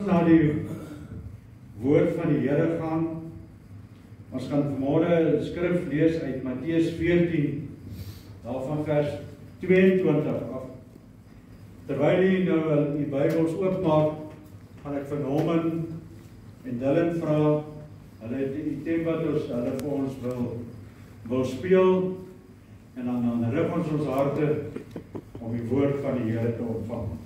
Na die woord van die Here gaan. Ons gaan vanmôre skrif lees uit Matteus 14, daarvan vers 22 af. Terwyl jy nou die Bybels oopmaak, gaan ek vir Norman en Dylan vra, hulle het die item wat hulle vir ons wil speel, en dan rig ons harte om die woord van die Here te ontvang.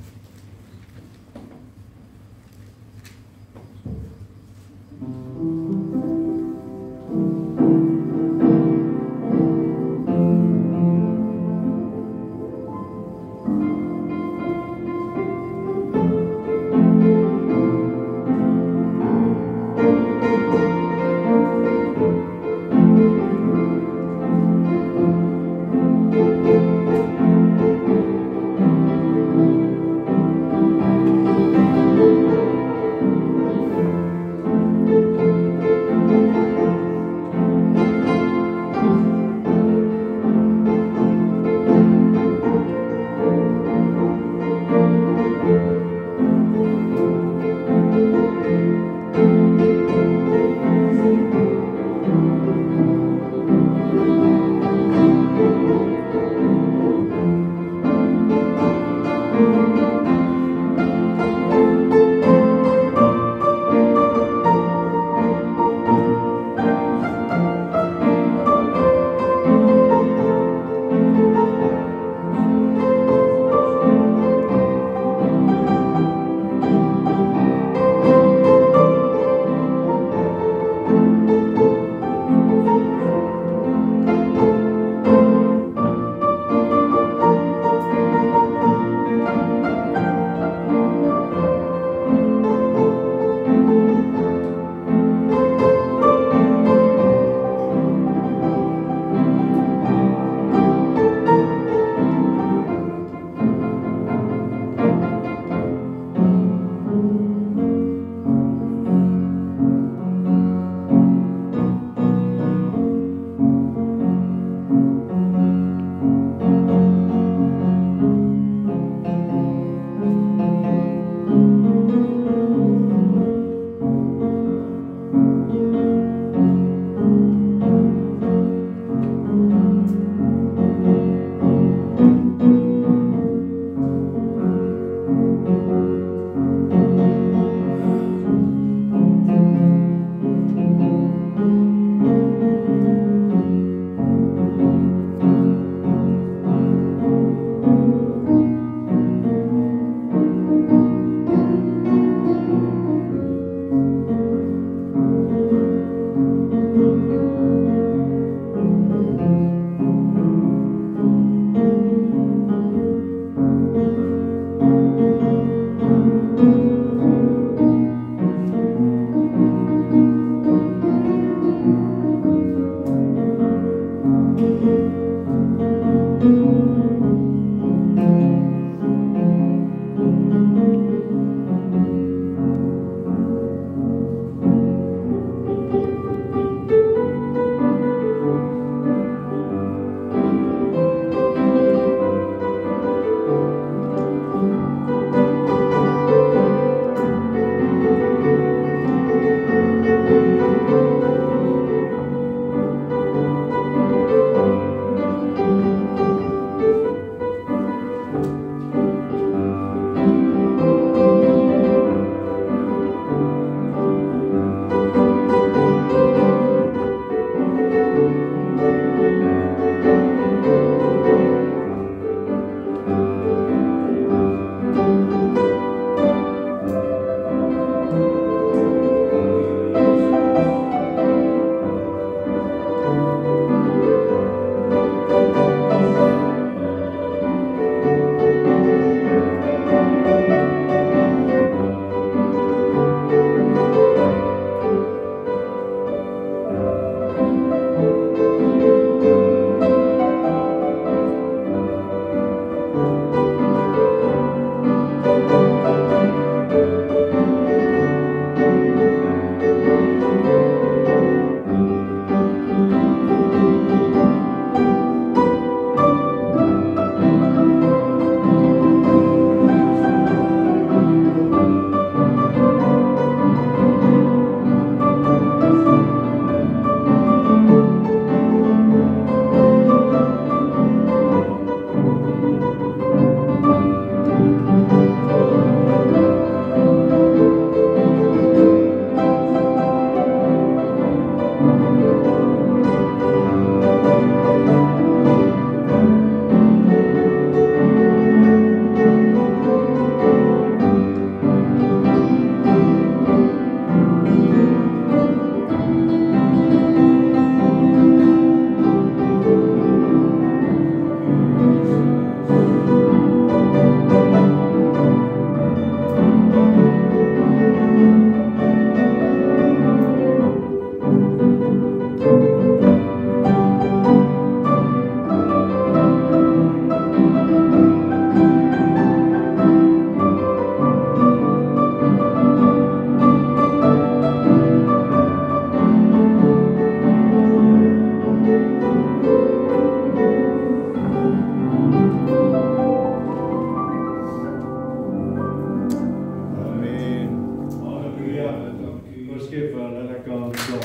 gee vir hulle lekker aanklop.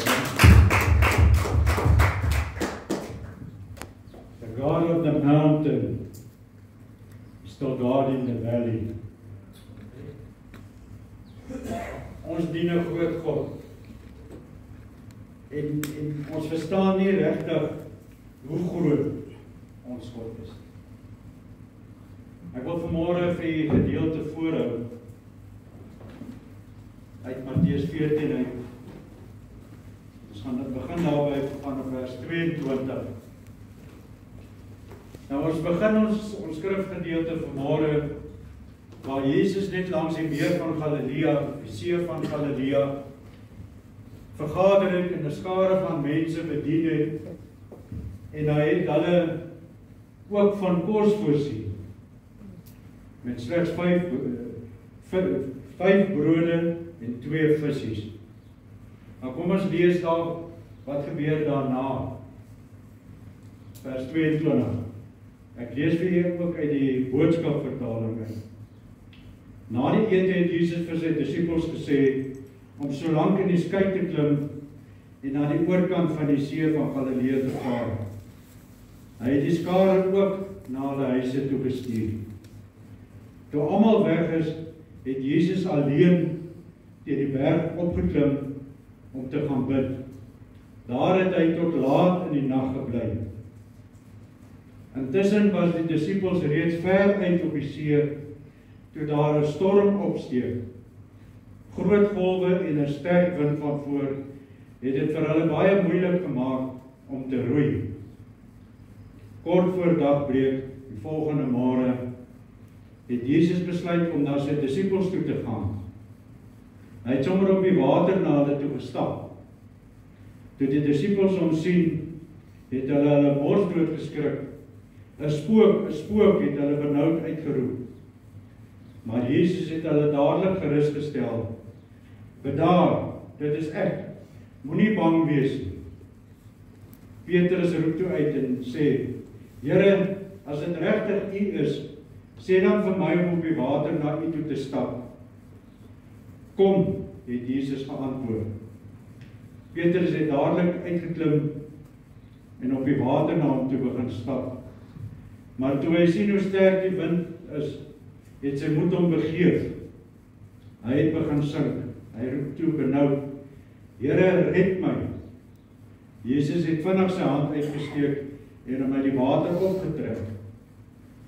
The God of the mountain is still God in the valley. Ons dien 'n groot God. En ons verstaan nie regtig hoe groot ons God is. Ek wil vanmôre vir u gedeelte voorhou uit Matteus 14 uit. Ons gaan dit begin daarby van vers 22. Nou ons begin ons skrifgedeelte vanmôre waar Jesus net langs die meer van Galilea, die see van Galilea, vergader het en 'n skare van mense bedien het en hy het hulle ook van kos voorsien met slegs 5 brode en 2 visse. Nou kom ons lees daar wat gebeur daarna. Vers 22. Ek lees vir julle ook uit die boodskapvertaling. Na die ete het Jesus vir sy disippels gesê om so lank in die skei te klim en na die oorkant van die see van Galilea te vaar. Hy het die skare ook na hulle huise toe gestuur. Toe almal weg is, het Jesus alleen teen die berg opgeklim om te gaan bid. Daar het hy tot laat in die nag gebly. Intussen was die disippels reeds ver uit op die see, toe daar 'n storm opsteek. Groot golwe en 'n sterk wind van voor het dit vir hulle baie moeilik gemaak om te roei. Kort voor dagbreek, die volgende môre, het Jesus besluit om na sy disippels toe te gaan. Hy het sommer op die water na hulle toe gestap. Toe die disippels hom sien, het hulle borsdood geskrik. 'n spook het hulle benoud uitgeroep. Maar Jesus het hulle dadelik gerusgestel. Bedaar, dit is ek. Moenie bang wees nie. Petrus roep toe uit en sê, Here, as dit regtig U is, sê dan vir my om op die water na U toe te stap. Kom, het Jesus geantwoord. Petrus het dadelik uitgeklim en op die water na hom toe begin stap. Maar toe hy sien hoe sterk die wind is, het sy moed hom begeef. Hy het begin sink. Hy roep toe benoud, Here, red my. Jesus het vinnig sy hand uitgesteek en hom uit die water opgetrek.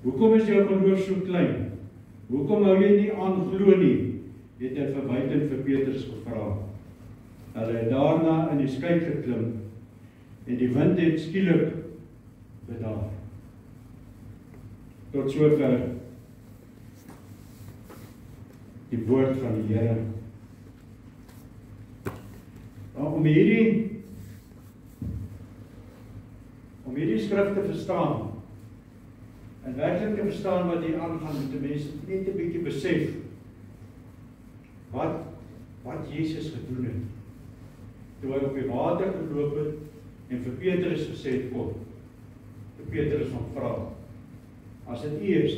Hoekom is jou geloof so klein? Hoekom hou jy nie aan glo nie? Het hy verbuitend vir Petrus gevra. Hulle het daarna in die skei geklim en die wind het skielik bedaar. Tot sover die woord van die Here. Om hierdie skrif te verstaan en werklik te verstaan wat hier aangaan, moet die mense net 'n bietjie besef wat Jesus gedoen het. Toe hy op die water geloop het en vir Petrus gesê het, kom. Vir Petrus hom vra, as dit U is,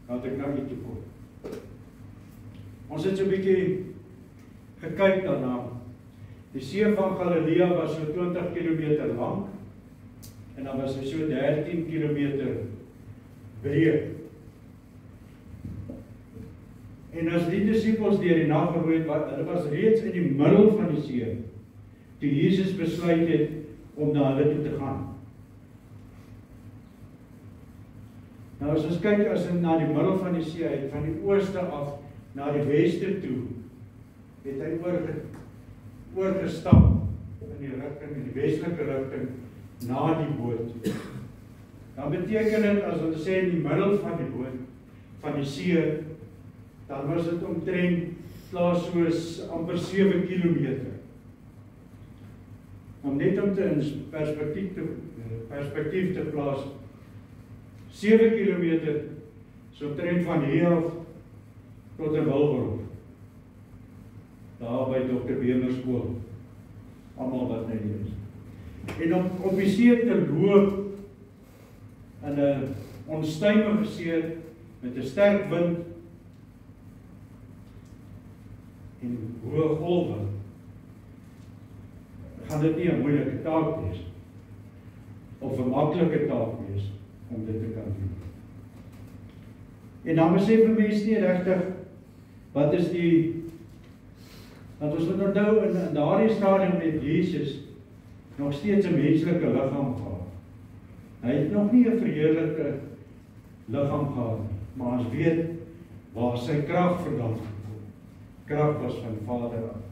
laat ek na U toe kom. Ons het so 'n bietjie gekyk daarna. Die see van Galilea was so 20 kilometer lank en dan was hy so 13 kilometer breed. En as die disippels deur die nag geroei het, hulle was reeds in die middel van die see, toe Jesus besluit het om na hulle toe te gaan. Nou as ons kyk na die middel van die see uit, van die ooste af na die weste toe, het hy oorgestap in die rigting, in die westelike rigting, na die boot. Dan beteken dit, as ons sê in die middel van die boot, van die see, dan was dit omtrent soos amper 7 kilometer. Om net om te in perspektief te plaas, 7 kilometer, so omtrent van hier af tot in Wilberhof. Daar by Dr. Bemerskool, almal wat net hier is. En om op die see te loop in 'n onstuimige see met 'n sterk wind en hoë golwe, gaan dit nie 'n moeilike taak wees of 'n maklike taak wees om dit te kan doen. En dan besef 'n mens nie regtig wat is want ons moet onthou in daardie stadium met Jesus nog steeds 'n menslike liggaam gehad. Hy het nog nie 'n verheerlikte liggaam gehad nie, maar ons weet waar sy krag vandaan gekom. Krag was van Vader af.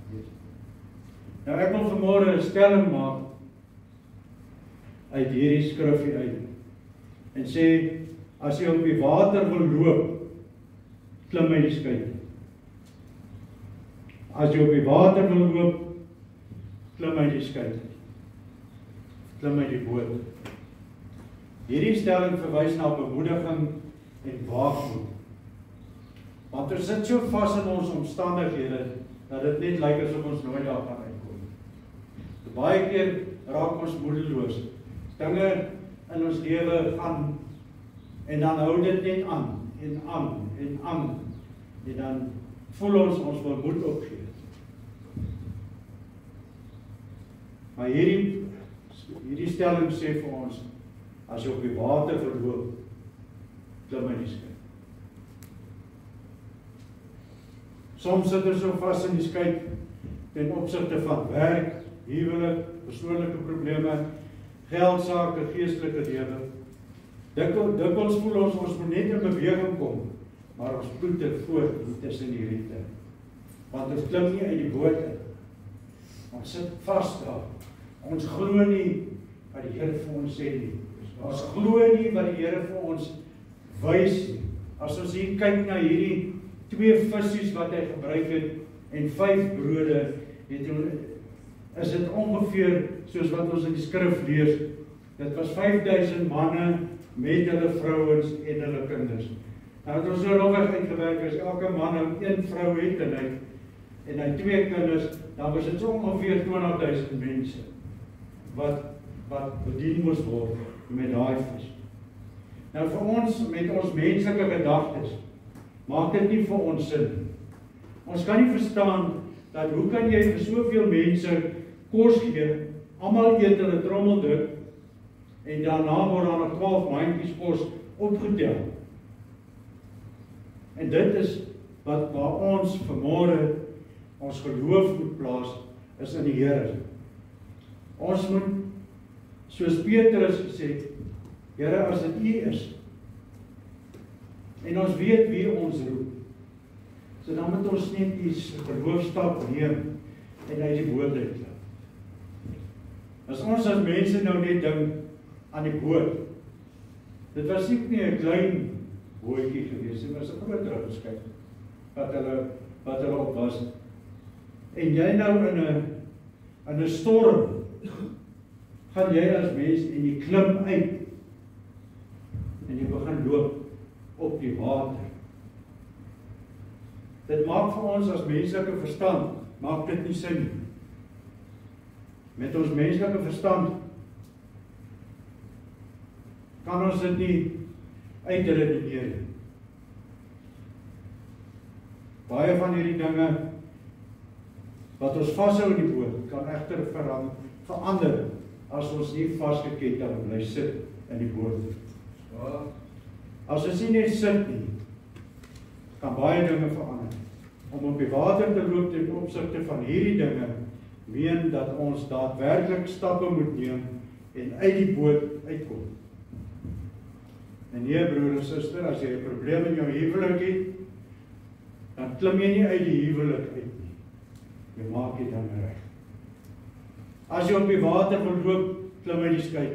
Nou ek wil vanmôre 'n stelling maak uit hierdie skrifgie uit en sê, as jy op die water wil loop, klim uit die skei. As jy op die water wil loop, klim uit die skei. Klim uit die boot. Hierdie stelling verwys na bemoediging en waagmoed. Want ons sit so vas in ons omstandighede, dat dit net lyk asof ons nooit daar gaan uitkom. Baie keer raak ons moedeloos. Dinge in ons lewe gaan, en dan hou dit net aan, en aan, en aan. En dan voel ons wil moed opgee. Maar hierdie stelling sê vir ons, as jy op die water verloop, klim uit die skei. Soms sit ons so vas in die skei ten opsigte van werk, huwelik, persoonlike probleme, geldsake, geestelike lewe. Dikwels voel ons moet net in beweging kom, maar ons ploeter voort tussen die riete. Want ons klim nie uit die boot uit. Ons sit vas daar. Ons glo nie wat die Here vir ons sê nie. Ons glo nie wat die Here vir ons wys nie. As ons hier kyk na hierdie 2 visse wat hy gebruik het en 5 brode, is dit ongeveer soos wat ons in die skrif lees. Dit was 5000 manne met hulle vrouens en hulle kinders. Nou het ons so rowweg uitgewerk, as elke man 1 vrou het en hy 2 kinders, dan was dit so ongeveer 20000 mense wat bedien moes word met daai vis. Nou vir ons, met ons menslike gedagtes, maak dit nie vir ons sin. Ons kan nie verstaan dat hoe kan jy vir soveel mense kos gee, almal eet hulle trommeldruk, en daarna word daar nog 12 mandjies kos opgetel. En dit is waar ons vanmôre ons geloof moet plaas, is in die Here. Ons moet, soos Petrus gesê, Here, as dit U is, en ons weet wie ons roep, so dan moet ons net die geloofstap neem en uit die boot uitklim. As ons as mense nou net dink aan die boot, dit was nie 'n klein bootjie gewees, dit was 'n groter skip wat hulle op was. En jy nou in 'n storm, gaan jy as mens en jy klim uit en jy begin loop op die water. Dit maak vir ons as menslike verstand, maak dit nie sin nie. Met ons menslike verstand kan ons dit nie uitredeneer nie. Baie van hierdie dinge wat ons vashou in die boot, kan egter verander as ons nie vasgeketting bly sit in die boot. As ons nie net sit nie, kan baie dinge verander. Om op die water te loop ten opsigte van hierdie dinge, meen dat ons daadwerklik stappe moet neem en uit die boot uitkom. En nee, broer en suster, as jy 'n probleem in jou huwelik het, dan klim jy nie uit die huwelik uit nie. Jy maak dit dan reg. As jy op die water wil loop, klim uit die skei.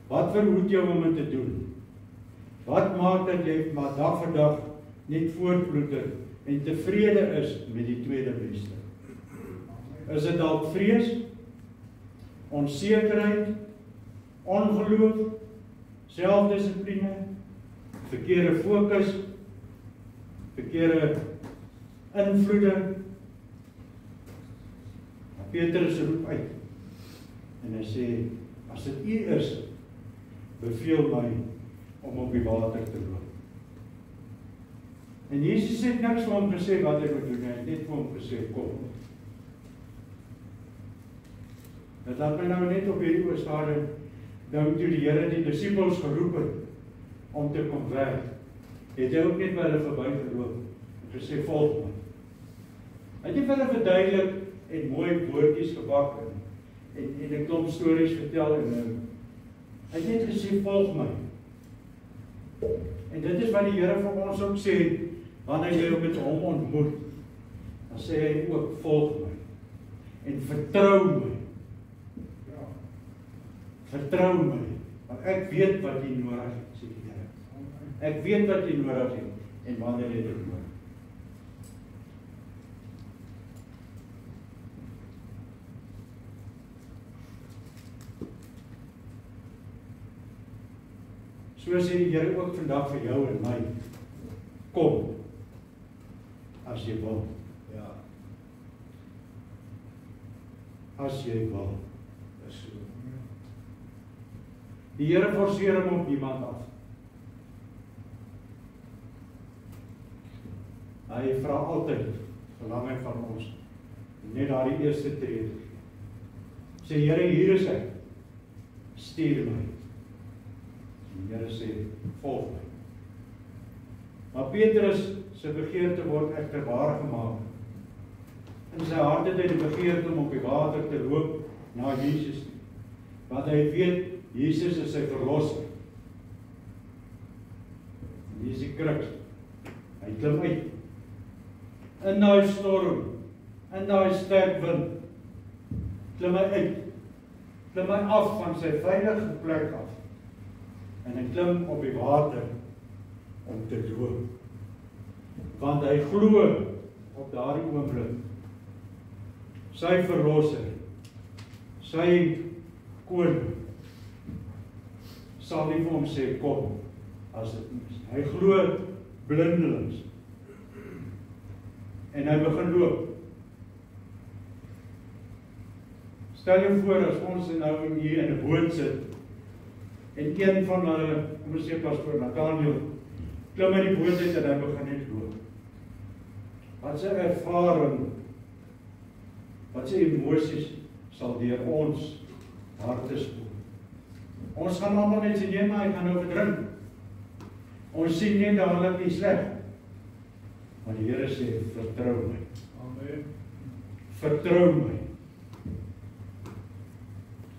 Wat verhoed jou om dit te doen? Wat maak dat jy maar dag vir dag net voortploeter en tevrede is met die tweede beste? Is dit dalk vrees, onsekerheid, ongeloof, selfdissipline, verkeerde fokus, verkeerde invloede? Petrus roep uit en hy sê, as dit U is, beveel my om op die water te loop. En Jesus het niks vir hom gesê wat hy moet doen, hy het net vir hom gesê, kom. Dit laat my nou net op hierdie stadium dink toe die Here die disippels geroep het om te kom werk. Het hy ook net by hulle verbygeloop en gesê volg my. Hy het nie vir hulle verduidelik en mooi woordjies gebak en 'n klomp stories vertel en hy het net gesê volg my. En dit is wat die Here vir ons ook sê wanneer jy met hom ontmoet. Dan sê hy ook volg my en vertrou my. Ja. Vertrou my, want ek weet wat jy nodig het, sê die Here. Ek weet wat jy nodig het en wanneer jy dit nodig. So sê die Here ook vandag vir jou en my. Kom, as jy wil. Ja. As jy wil. Die Here forceer hom op niemand af. Hy vra altyd, verlang hy van ons, net daardie eerste tree. Sê Here, hier is ek. Stuur my. Die Here sê, volg my. Maar Petrus se begeerte word egter waar gemaak. In sy hart het hy die begeerte om op die water te loop na Jesus. Want hy weet, Jesus is sy verlosser. En hier is die kruks. Hy klim uit. In daai storm, in daai sterk wind, klim hy uit. Klim hy af van sy veilige plek af. En hy klim op die water om te loop. Want hy glo op daardie oomblik sy verlosser, sy koning sal nie vir hom sê kom as dit is. Hy glo blindelings. En hy begin loop. Stel jou voor as ons nou hier in 'n boot sit en een van hulle, kom ons sê pastoor Nathaniel, klim uit die boot uit en hy begin net loop. Wat sy ervaring, wat sy emosies sal deur ons harte spoel. Ons gaan allemaal net sê, nee maar, hy gaan nou verdrink. Ons sien net dadelik nie sleg. Maar die Here sê, vertrou my. Amen. Vertrou my.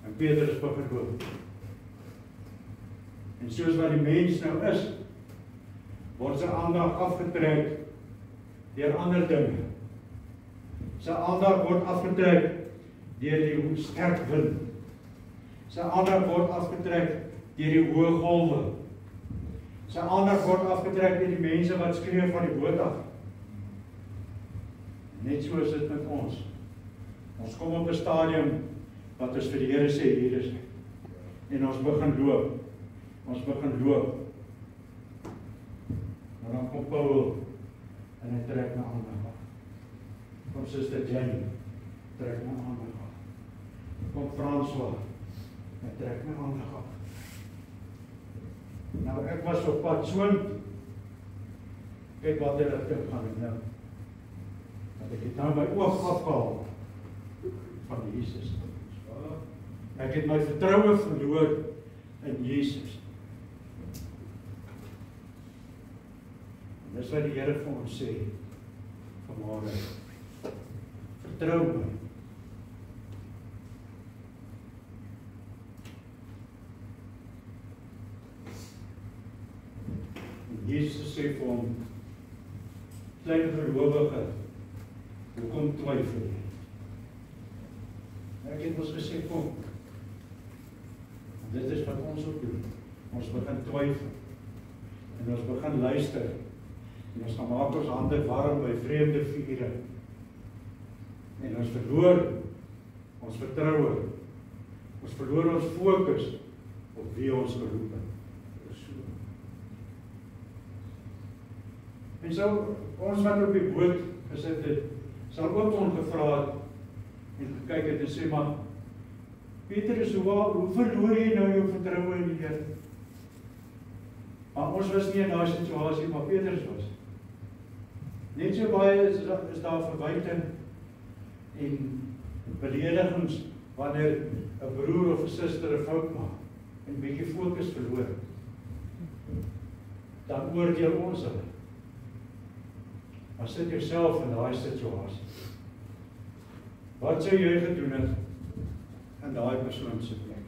En Petrus begin loop. En soos wat die mens nou is, word sy aandag afgetrek deur ander dinge. Sy aandag word afgetrek deur die sterk wind. Sy aandag word afgetrek deur die hoë golwe. Sy aandag word afgetrek deur die mense wat skree van die boot af. Net so is dit met ons. Ons kom op 'n stadium wat ons vir die Here sê, hier is hy. En ons begin loop. Ons begin loop. Maar dan kom Paul en hy trek my aandag af. Kom Suster Jenny, trek my aandag af. Kom François, hy trek my aandag af. Nou ek was op pad soont. Kyk wat het ek gaan doen nou. Dat ek het nou my oog afgehaal van Jesus. Ek het my vertroue verloor in Jesus. En dis wat die Here vir ons sê vanmôre. Vertrou my. En Jesus sê vir hom, klein gelowige, hoekom twyfel jy? Ek het ons gesê, kom. En dit is wat ons ook doen. Ons begin twyfel. En ons begin luister. En ons gaan maak ons hande warm by vreemde vure. En ons verloor ons vertroue. Ons verloor ons fokus op wie ons geroep het. En so, ons wat op die boot gesit het, sal ook ongevra het en gekyk het en sê, maar Petrus, hoe verloor jy nou jou vertroue in die Here? Maar ons was nie in daai situasie, maar Petrus was. Net so baie is daar verwyting en beledigings wanneer 'n broer of 'n suster 'n fout maak en 'n bietjie fokus verloor, dan oordeel ons hulle. Maar sit jouself in daai situasie. Wat sou jy gedoen het in daai persoon se plek?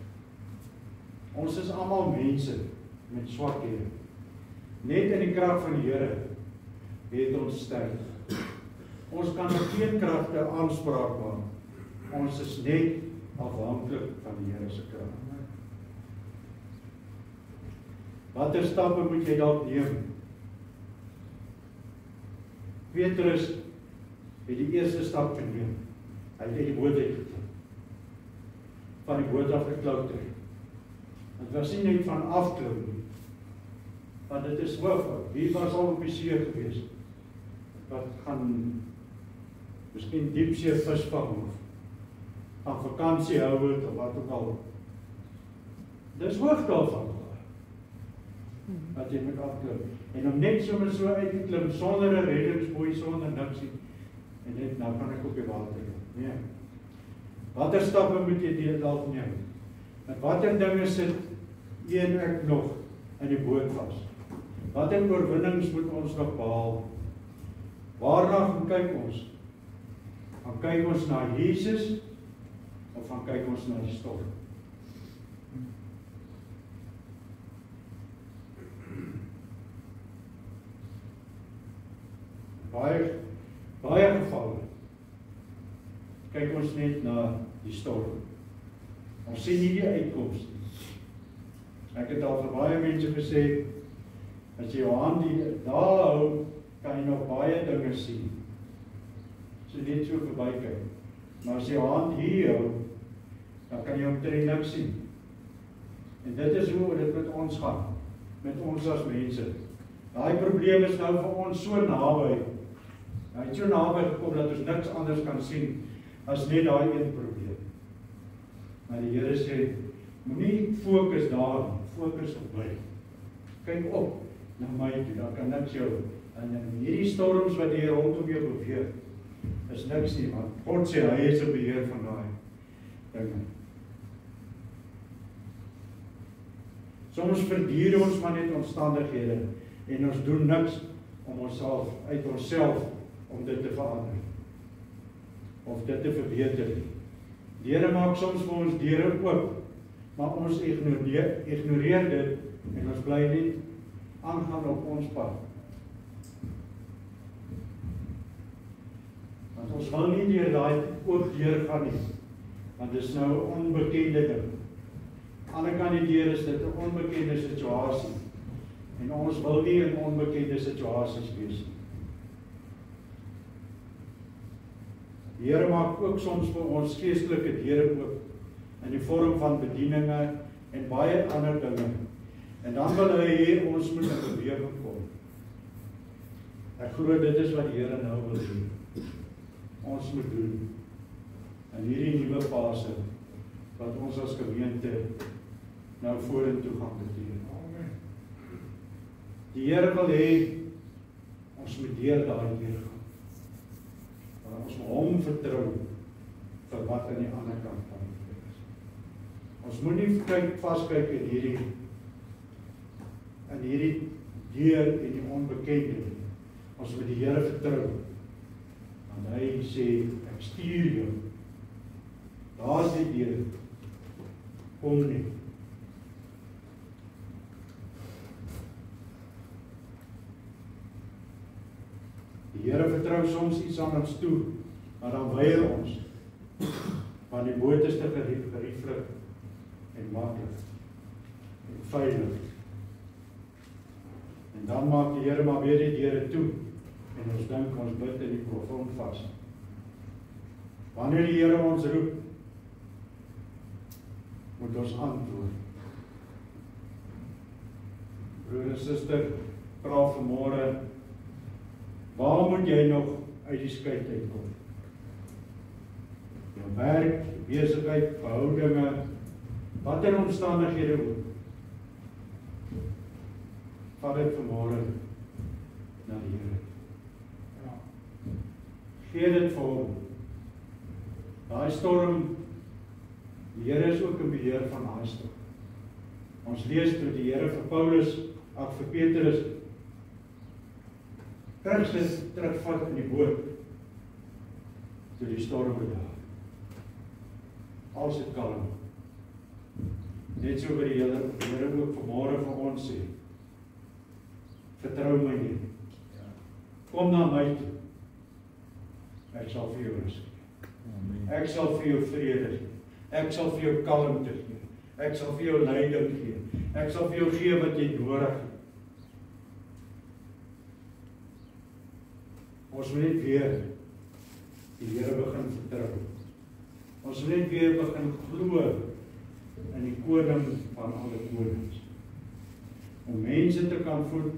Ons is almal mense met swakhede. Net in die krag van die Here het ons sterk. Ons kan op geen kragte aanspraak maak. Ons is net afhanklik van die Here se krag. Watter stappe moet jy dalk neem? Petrus het die eerste stap geneem. Hy het uit die boot uitgeklim. Van die boot af geklouter. Het was nie net van afklim nie, want dit is hoog. Wie was al op die see gewees? Wat gaan miskien diepsee visvang of aan vakansie hou het of wat ook al. Dis hoog daarvan. Wat jy moet afklim. En om net sommer so uit te klim, sonder 'n reddingsboei, sonder niks nie. En net, nou kan ek op die water loop. Nee. Watter stappe moet jy dalk neem? Met watter dinge sit jy en ek nog in die boot vas? Watter oorwinnings moet ons nog behaal? Waarna gaan kyk ons? Gaan kyk ons na Jesus of gaan kyk ons na die storm? Baie gevalle kyk ons net na die storm. Ons sien nie die uitkoms nie. Ek het al vir baie mense gesê, as jy jou hand daar hou, kan jy nog baie dinge sien. So net so verby kyk. Maar as jy jou hand hier hou, dan kan jy omtrent niks sien. En dit is hoe dit met ons gaan, met ons as mense. Daai probleem is nou vir ons so naby. Hy het so naby gekom dat ons niks anders kan sien as net daai een probleem. Maar die Here sê, moenie fokus daar, fokus op my. Kyk op na my toe, dan kan niks jou, en hierdie storms wat hier rondom jou beweeg, is niks nie, want God sê, hy is 'n beheer van daai dinge. Soms verduur ons maar net omstandighede, en ons doen niks om onsself, uit onsself, om dit te verander, of dit te verbeter. Die Here maak soms vir ons deure oop, maar ons ignoreer dit, en ons bly net aangaan op ons pad. Want ons wil nie deur daai oop deur gaan nie, want dit is nou 'n onbekende ding. Aan die ander kant die deur is dit 'n onbekende situasie, en ons wil nie in onbekende situasies wees nie. Die Here maak ook soms vir ons geestelike deure oop, in die vorm van bedieninge en baie ander dinge. En dan wil hy hê ons moet in beweging kom. Ek glo dit is wat die Here nou wil doen. Ons moet doen in hierdie nuwe fase wat ons as gemeente nou vorentoe gaan beteken. Die Here wil hê ons moet deur daai deur gaan. Maar ons moet hom vertrou vir wat aan die ander kant van die deur is. Ons moet nie vaskyk in hierdie deur en die onbekende. Ons moet die Here vertrou. Want hy sê, ek stuur jou. Daar is die deur. Kom nie. Die Here vertrou soms iets aan ons toe, maar dan weier ons. Want die boot is te gerieflik en maklik en veilig. En dan maak die Here maar weer die deure toe en ons dink ons bid in die profound vas. Wanneer die Here ons roep, moet ons antwoord. Broer en suster, vra vanmôre, waar moet jy nog uit die skei uitkom? Jou werk, besigheid, verhoudinge, watter omstandighede ook. Vat dit vanmôre na die Here. Gee dit vir hom. Daai storm Die Here is ook in beheer van daai storm. Ons lees toe die Here vir Paulus, vir Petrus, terugvat in die boot, toe die storm bedaar. Alles het kalm. Net so wat die Here ook vanmôre vir ons sê. Vertrou my nie. Kom na my toe. Ek sal vir jou rus gee. Ek sal vir jou vrede gee. Ek sal vir jou kalmte gee. Ek sal vir jou leiding gee. Ek sal vir jou gee wat jy nodig het. Ons moet net weer die Here begin vertrou. Ons moet net weer begin glo in die koning van alle konings. Om mense te kan voed,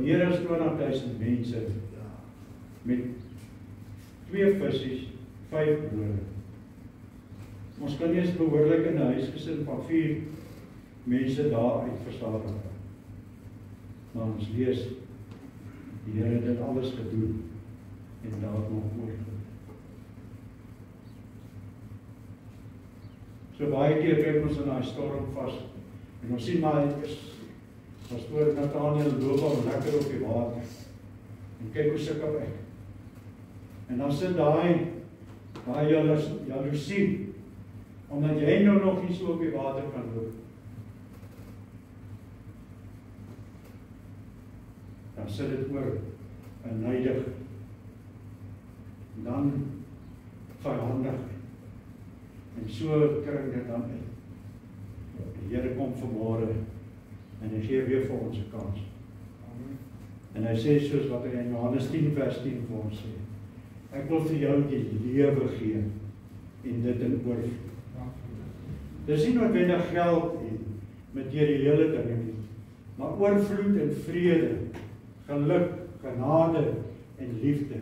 meer as 20.000 mense met 2 visse, 5 brode. Ons kan nie eens behoorlik in 'n huisgesin van 4 mense daar uit verstadig. Maar ons lees, die Here het dit alles gedoen en daar nog oorgedoen. So baie keer kyk ons in daai storm vas en ons sien maar Pastoor Nathaniel loop al lekker op die water en kyk hoe sukkel ek. En dan sit daai jaloesie omdat jy nou nog nie so op die water kan loop. Dan sit dit oor 'n neidig en dan vyandig. En so kry dit dan uit. Die Here kom vanmôre en hy gee weer vir ons 'n kans. En hy sê soos wat hy in Johannes 10 vers 10 vir ons sê. Ek wil vir jou die lewe gee en dit in oorvloed. Dis nie noodwendig geld en materiële dinge nie, maar oorvloed en vrede, geluk, genade en liefde.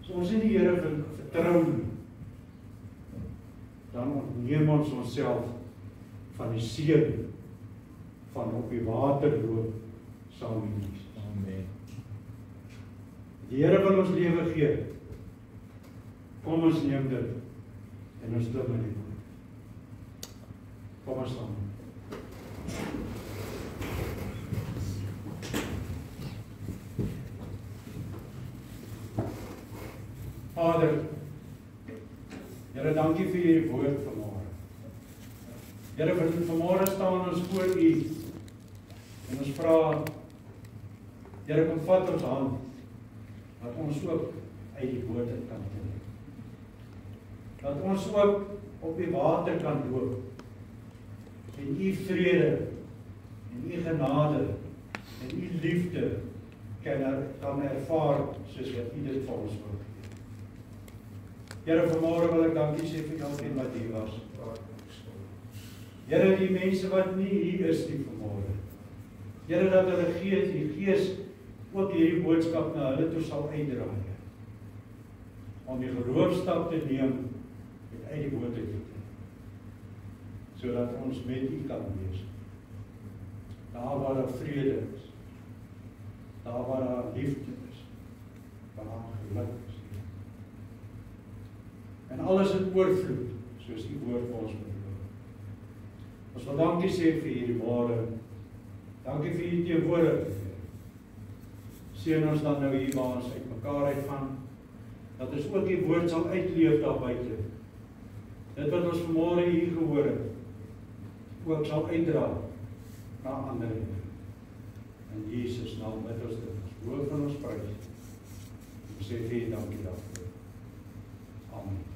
So ons in die Here vertrou, dan ontneem ons onsself van die seën van op die water loop saam met Jesus. Amen. Die Here wil ons lewe gee. Kom ons neem dit en ons klim in die boot. Kom ons staan. Vader, Here, dankie vir hierdie woord vanmôre. Here, vanmôre staan ons voor U en ons vra, Here, kom vat ons hand, dat ons ook uit die boot kan kom. Dat ons ook op die water kan loop en U vrede en U genade en U liefde kan ervaar soos wat U dit vir ons wil gee. Here, vanmôre wil ek dankie sê vir elkeen wat hier was. Here, die mense wat nie hier is nie vanmôre. Here, dat hulle die Gees ook hierdie boodskap na hulle toe sal uitdraai. Om die geloofstap te neem en uit die boot te kom. Sodat ons met U kan wees. Daar waar daar vrede is. Daar waar daar liefde is. Waar daar geluk is. En alles in oorvloed, soos die woord vir ons bedoel. Ons wil dankie sê vir hierdie môre. Dankie vir U teenwoordigheid. Seën ons dan nou hier waar ons uit mekaar uitgaan, dat ons ook die woord sal uitleef daar buite. Dit wat ons vanmôre hier gehoor het, ook sal uitdra na ander. In Jesus naam bid ons dit. Loof en ons prys. Ons sê vir U dankie daarvoor. Amen.